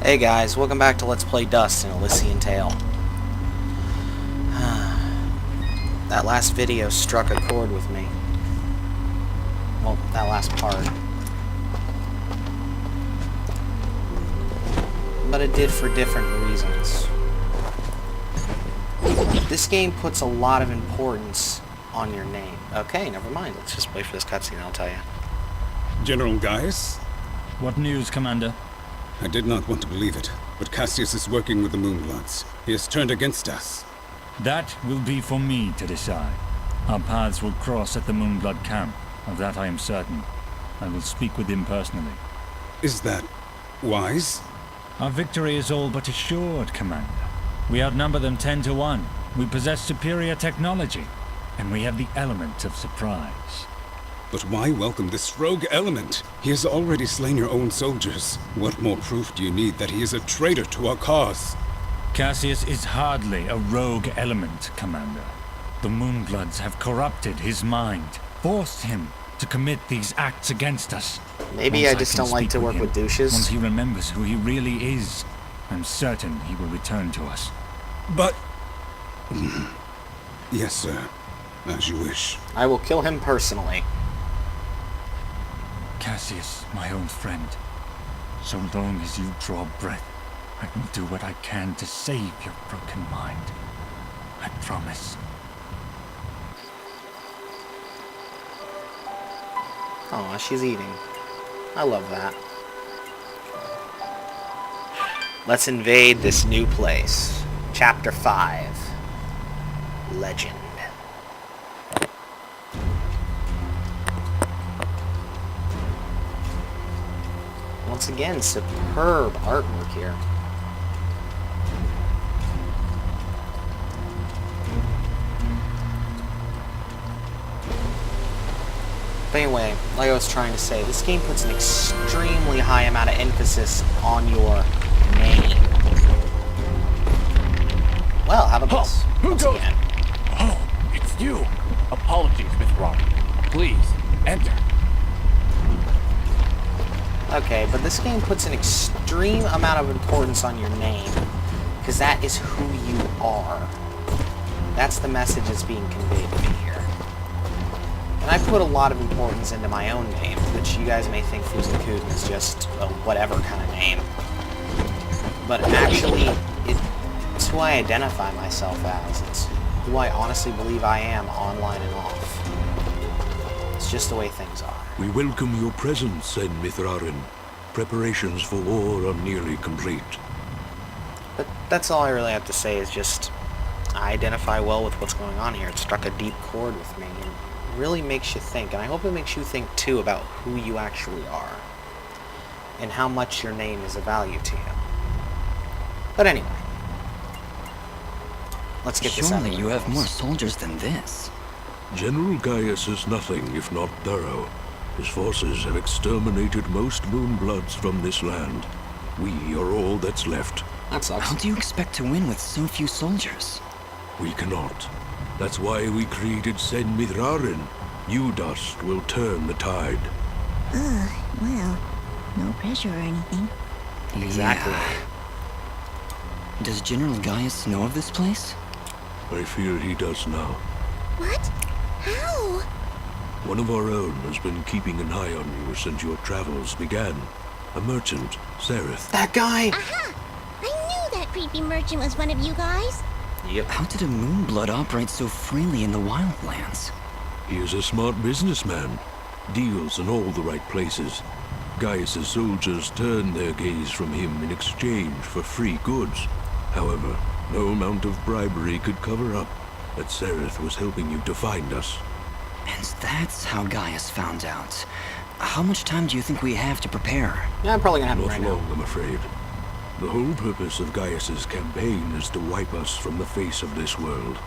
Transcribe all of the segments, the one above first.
Hey guys, welcome back to Let's Play Dust in Elysian Tale. That last video struck a chord with me. Well, that last part. But it did for different reasons. This game puts a lot of importance on your name. Okay, never mind. Let's just wait for this cutscene and I'll tell you. General Gaius? What news, Commander? I did not want to believe it, but Cassius is working with the Moonbloods. He has turned against us. That will be for me to decide. Our paths will cross at the Moonblood camp. Of that I am certain. I will speak with him personally. Is that wise? Our victory is all but assured, Commander. We outnumber them 10 to 1. We possess superior technology, and we have the element of surprise. But why welcome this rogue element? He has already slain your own soldiers. What more proof do you need that he is a traitor to our cause? Cassius is hardly a rogue element, Commander. The Moonbloods have corrupted his mind, forced him to commit these acts against us. Maybe I just don't like to work with douches. Once he remembers who he really is, I'm certain he will return to us. But... Yes, sir. As you wish. I will kill him personally. Cassius, my own friend, so long as you draw breath, I will do what I can to save your broken mind. I promise. Aw, she's eating. I love that. Let's invade this new place. Chapter 5. Legend. Once again, superb artwork here. But anyway, like I was trying to say, this game puts an extremely high amount of emphasis on your name. Well, how about this? Who goes? Oh, it's you. Apologies, Miss Robin. Please, enter. Okay, but this game puts an extreme amount of importance on your name, because that is who you are. That's the message that's being conveyed to me here. And I put a lot of importance into my own name, which you guys may think Fuzen Kuden is just a whatever kind of name. But actually, it's who I identify myself as. It's who I honestly believe I am online and off. It's just the way things are. We welcome your presence, said Mithrarin. Preparations for war are nearly complete. But that's all I really have to say is just, I identify well with what's going on here. It struck a deep chord with me and really makes you think. And I hope it makes you think too about who you actually are. And how much your name is of value to you. But anyway. Let's get this out of the way. Surely you have more soldiers than this. General Gaius is nothing if not thorough. His forces have exterminated most Moonbloods from this land. We are all that's left. That sucks. How do you expect to win with so few soldiers? We cannot. That's why we created Sen Mithrarin. You, Dust, will turn the tide. Well, no pressure or anything. Exactly. Yeah. Does General Gaius know of this place? I fear he does now. What? How? One of our own has been keeping an eye on you since your travels began. A merchant, Sereth. That guy! Aha! I knew that creepy merchant was one of you guys. Yep. How did a Moonblood operate so freely in the wildlands? He is a smart businessman. Deals in all the right places. Gaius' soldiers turned their gaze from him in exchange for free goods. However, no amount of bribery could cover up that Sereth was helping you to find us. And that's how Gaius found out. How much time do you think we have to prepare? Yeah, I'm probably gonna have it Not right long, now. I'm afraid. The whole purpose of Gaius' campaign is to wipe us from the face of this world.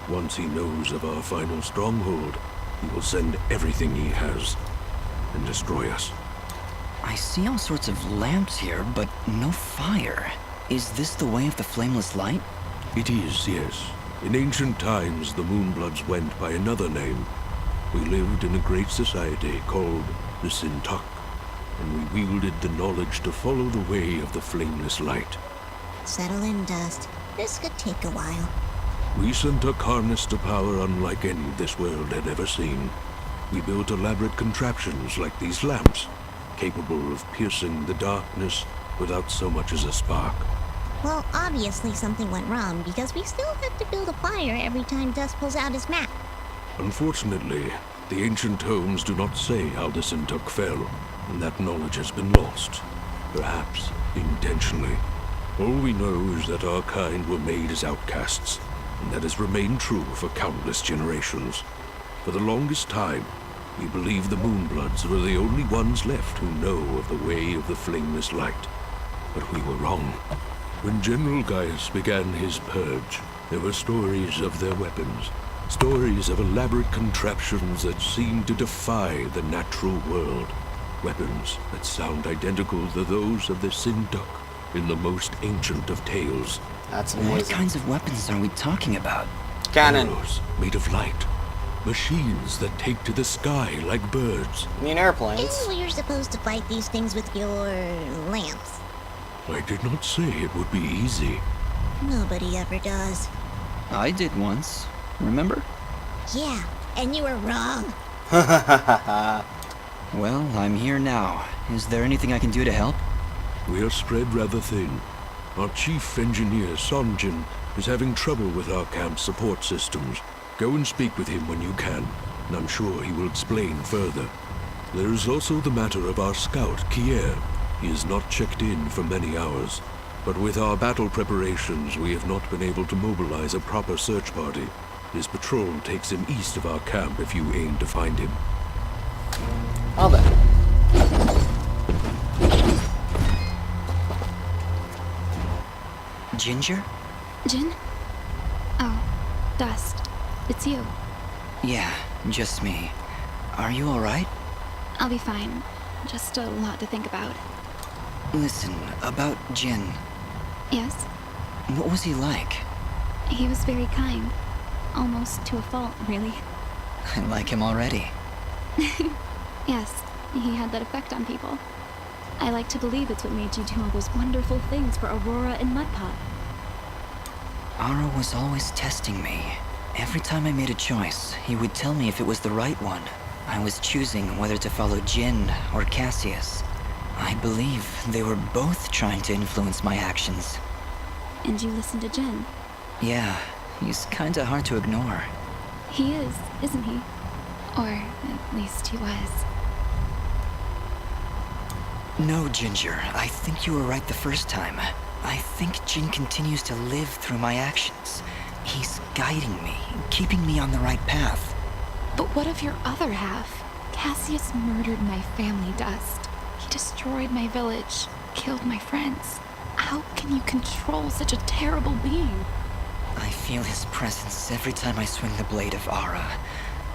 Once he knows of our final stronghold, he will send everything he has and destroy us. I see all sorts of lamps here, but no fire. Is this the way of the flameless light? It is, yes. In ancient times, the Moonbloods went by another name. We lived in a great society called the Sintak. and we wielded the knowledge to follow the way of the flameless light. Settle in, Dust. This could take a while. We sent a harness to power unlike any this world had ever seen. We built elaborate contraptions like these lamps, capable of piercing the darkness without so much as a spark. Well, obviously something went wrong because we still have to build a fire every time Dust pulls out his map. Unfortunately, the ancient tomes do not say how the Sintuk fell, and that knowledge has been lost. Perhaps intentionally. All we know is that our kind were made as outcasts, and that has remained true for countless generations. For the longest time, we believed the Moonbloods were the only ones left who know of the way of the flameless light. But we were wrong. When General Gaius began his purge, there were stories of their weapons. Stories of elaborate contraptions that seemed to defy the natural world. Weapons that sound identical to those of the Sintuk in the most ancient of tales. That's What amazing. kinds of weapons are we talking about? Cannon. Arrows made of light. Machines that take to the sky like birds. I mean airplanes. And you're supposed to fight these things with your lamps. I did not say it would be easy. Nobody ever does. I did once. Remember? Yeah, and you were wrong. Well, I'm here now. Is there anything I can do to help? We are spread rather thin. Our chief engineer, Sonjin, is having trouble with our camp support systems. Go and speak with him when you can, and I'm sure he will explain further. There is also the matter of our scout, Kier. He has not checked in for many hours, but with our battle preparations, we have not been able to mobilize a proper search party. His patrol takes him east of our camp if you aim to find him. Well then. Ginger? Jin? Oh, Dust. It's you. Yeah, just me. Are you alright? I'll be fine. Just a lot to think about. Listen, about Jin. Yes? What was he like? He was very kind. Almost to a fault, really. I like him already. Yes, he had that effect on people. I like to believe it's what made you do all those wonderful things for Aurora and Mudpot. Ara was always testing me. Every time I made a choice, he would tell me if it was the right one. I was choosing whether to follow Jin or Cassius. I believe they were both trying to influence my actions. And you listened to Jin. Yeah, he's kinda hard to ignore. He is, isn't he? Or at least he was. No, Ginger, I think you were right the first time. I think Jin continues to live through my actions. He's guiding me, keeping me on the right path. But what of your other half? Cassius murdered my family, Dust. He destroyed my village, killed my friends. How can you control such a terrible being? I feel his presence every time I swing the blade of Ara.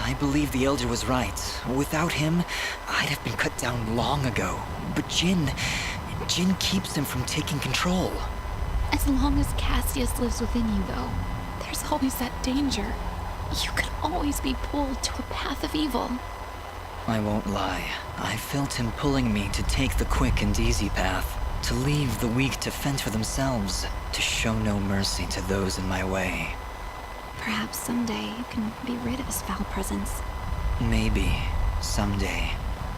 I believe the Elder was right. Without him, I'd have been cut down long ago. But Jin keeps him from taking control. As long as Cassius lives within you, though, there's always that danger. You could always be pulled to a path of evil. I won't lie. I felt him pulling me to take the quick and easy path. To leave the weak to fend for themselves. To show no mercy to those in my way. Perhaps someday you can be rid of his foul presence. Maybe. Someday.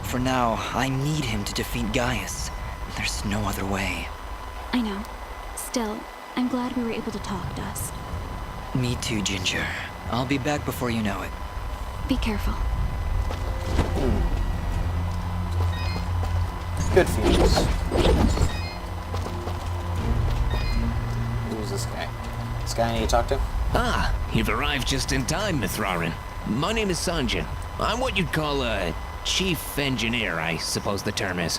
For now, I need him to defeat Gaius. There's no other way. I know. Still, I'm glad we were able to talk, Dust. Me too, Ginger. I'll be back before you know it. Be careful. Good feelings. Who's this guy? This guy I need to talk to? Ah, you've arrived just in time, Mithrarin. My name is Sanjin. I'm what you'd call a chief engineer, I suppose the term is.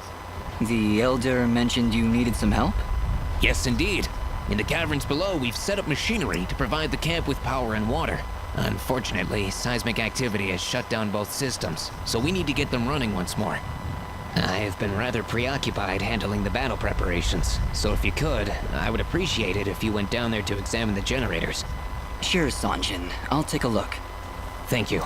The Elder mentioned you needed some help? Yes, indeed. In the caverns below, we've set up machinery to provide the camp with power and water. Unfortunately, seismic activity has shut down both systems, so we need to get them running once more. I have been rather preoccupied handling the battle preparations, so if you could, I would appreciate it if you went down there to examine the generators. Sure, Sanjin. I'll take a look. Thank you.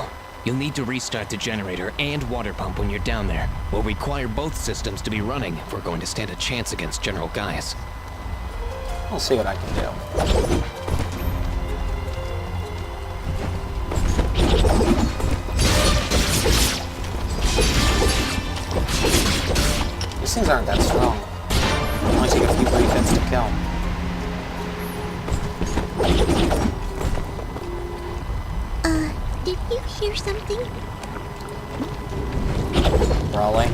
You'll need to restart the generator and water pump when you're down there. We'll require both systems to be running if we're going to stand a chance against General Gaius. We'll see what I can do. These things aren't that strong. Only take a few brief hits to kill. Did you hear something? Probably.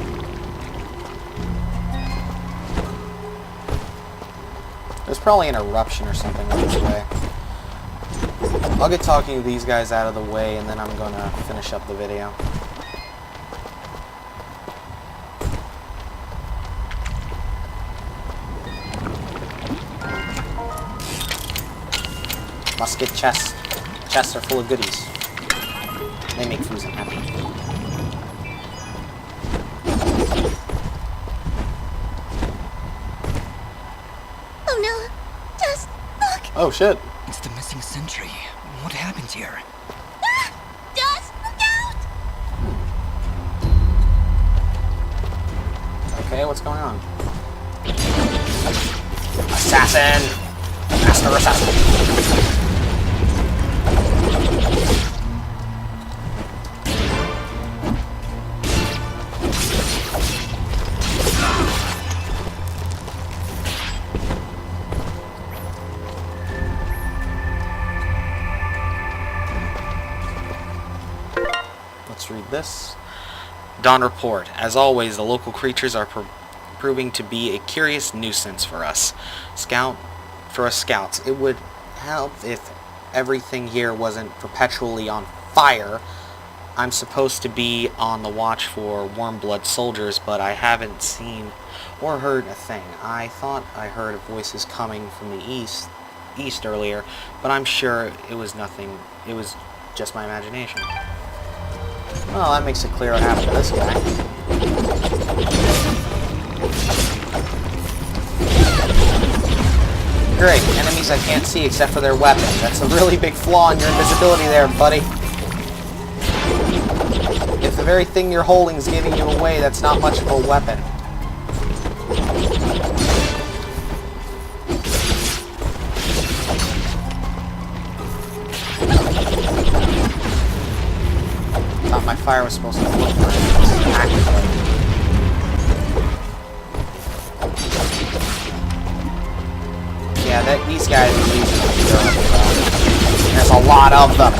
There's probably an eruption or something on its way. I'll get talking to these guys out of the way and then I'm gonna finish up the video. Musket chests. Chests are full of goodies. They make Fuzen happy. Oh no! Just look! Oh shit. It's the missing sentry. What happened here? Ah! Just look out! Okay, what's going on? Assassin! Master assassin! Let's read this. Dawn report. As always, the local creatures are proving to be a curious nuisance for us. For us scouts, it would help if everything here wasn't perpetually on fire. I'm supposed to be on the watch for warm-blood soldiers, but I haven't seen or heard a thing. I thought I heard voices coming from the east earlier, but I'm sure it was nothing. It was just my imagination. Well, that makes it clear what happened to this guy. Great, enemies I can't see except for their weapons. That's a really big flaw in your invisibility there, buddy. If the very thing you're holding is giving you away, that's not much of a weapon. Thought my fire was supposed to look for it. Yeah, these guys are reasonably durable. There's a lot of them.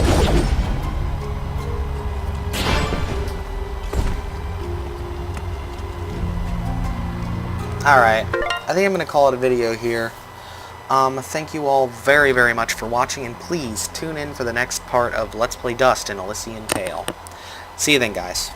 Alright, I think I'm going to call it a video here. Thank you all very, very much for watching, and please tune in for the next part of Let's Play Dust in Elysian Tale. See you then, guys.